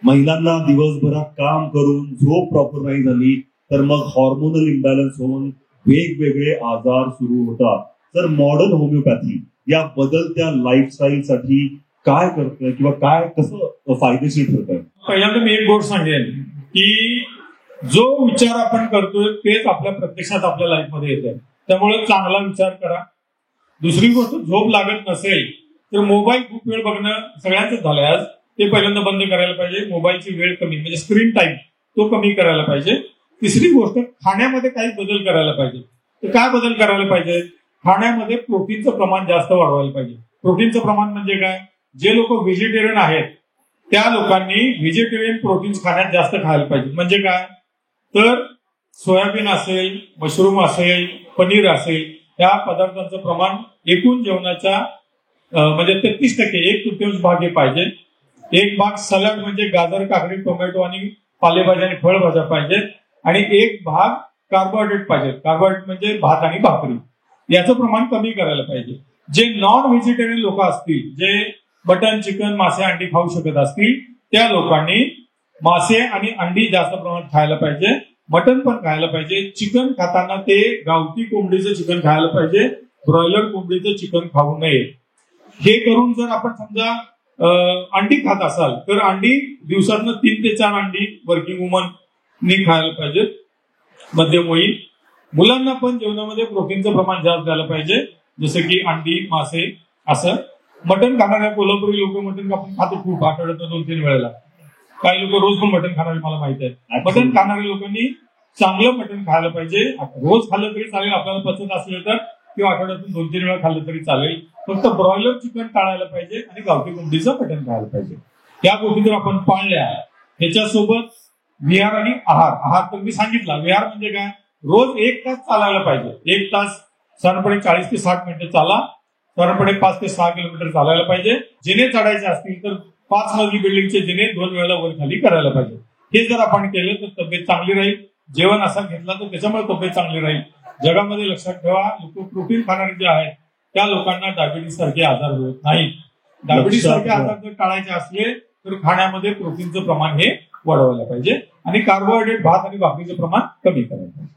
महिलांना दिवसभरात काम करून झोप प्रॉपर नाही झाली तर मग हॉर्मोनल इम्बॅलन्स होऊन वेगवेगळे आजार सुरू होतात. तर मॉडर्न होमिओपॅथी या बदलत्या लाईफस्टाईलसाठी काय करतंय किंवा काय कसं फायदेशीर ठरतंय? पहिल्यांदा मी एक गोष्ट सांगेन की जो विचार आपण करतोय तेच आपल्या प्रत्यक्षात आपल्या लाईफमध्ये येत आहे. त्यामुळे चांगला विचार करा. दुसरी गोष्ट, झोप लागत नसेल तर मोबाईल खूप वेळ बघणं सगळ्यांच झालंय आज. ते पहिल्यांदा बंद करायला पाहिजे. मोबाईलची वेळ कमी म्हणजे स्क्रीन टाइम तो कमी करायला पाहिजे. तिसरी गोष्ट, खाण्यामध्ये काही बदल करायला पाहिजे. तर काय बदल करायला पाहिजे? खाण्यामध्ये प्रोटीनचं प्रमाण जास्त वाढवायला पाहिजे. प्रोटीनचं प्रमाण म्हणजे काय? जे लोक व्हेजिटेरियन आहेत त्या लोकांनी व्हेजिटेरियन प्रोटीन्स खाण्यात जास्त खायला पाहिजे. म्हणजे काय? तर सोयाबीन असेल, मशरूम असेल, पनीर असेल, या पदार्थांचं प्रमाण एकूण जेवणाच्या म्हणजे 33%, 1/3 भाग हे पाहिजे. एक भाग सलाड म्हणजे गाजर, काकडी, टोमॅटो आणि पालेभाज्या आणि फळभाज्या पाहिजे. आणि एक भाग कार्बोहायड्रेट पाहिजे. कार्बोहायड्रेट म्हणजे भात आणि भाकरी. याचं प्रमाण कमी करायला पाहिजे. जे नॉन व्हेजिटेरियन लोक असतील, जे मटन, चिकन, मासे, अंडी खाऊ शकत असतील, त्या लोकांनी मासे आणि अंडी जास्त प्रमाणात खायला पाहिजे. मटन पण खायला पाहिजे. चिकन खाताना ते गावठी कोंबडीचं चिकन खायला पाहिजे. ब्रॉयलर कोंबडीचं चिकन खाऊ नये. हे करून जर आपण समजा अंडी खात असाल तर अंडी दिवसातनं 3 ते 4 अंडी वर्किंग वुमननी खायला पाहिजे. मध्यम वयीन मुलांना पण जेवणामध्ये प्रोटीनचं प्रमाण जास्त द्यायला पाहिजे. जसं की अंडी, मासे असं. मटण खाणाऱ्या कोल्हापुरी लोक मटण आपण खातो खूप, आठवड्यातून 2-3 वेळेला. काही लोक रोज पण मटण खाणारे मला माहिती आहे. मटण खाणाऱ्या लोकांनी चांगलं मटण खायला पाहिजे. रोज खाल्लं तरी चालेल, आपल्याला पचत असलं तर, किंवा आठवड्यातून 2-3 वेळा खाल्लं तरी चालेल. फक्त ब्रॉयलर चिकन टाळायला पाहिजे आणि गावठी कोंबडीचं मटण खायला पाहिजे. या गोष्टी जर आपण पाळल्या, त्याच्यासोबत विहार आणि आहार तर मी सांगितला. विहार म्हणजे काय? रोज 1 तास चालायला पाहिजे. 1 तास साधारणपणे 40 ते 60 मिनिटं चाला. साधारणपणे 5 ते 6 किलोमीटर चालायला पाहिजे. जिने चढायचे असतील तर 5 मजली बिल्डिंगचे जिने 2 वेळेला वर खाली करायला पाहिजे. हे जर आपण केलं तर तब्येत चांगली राहील. जेवण असा घेतला तर त्याच्यामुळे तब्येत चांगली राहील. जगामध्ये लक्षात ठेवा, लोक प्रोटीन खाणारे जे आहेत त्या लोकांना डायबिटीस सारखे आजार होत नाहीत. डायबिटीस सारखे आजार जर टाळायचे असले तर खाण्यामध्ये प्रोटीनचं प्रमाण हे वाढवायला पाहिजे आणि कार्बोहायड्रेट, भात आणि भाकरीचं प्रमाण कमी करायला पाहिजे.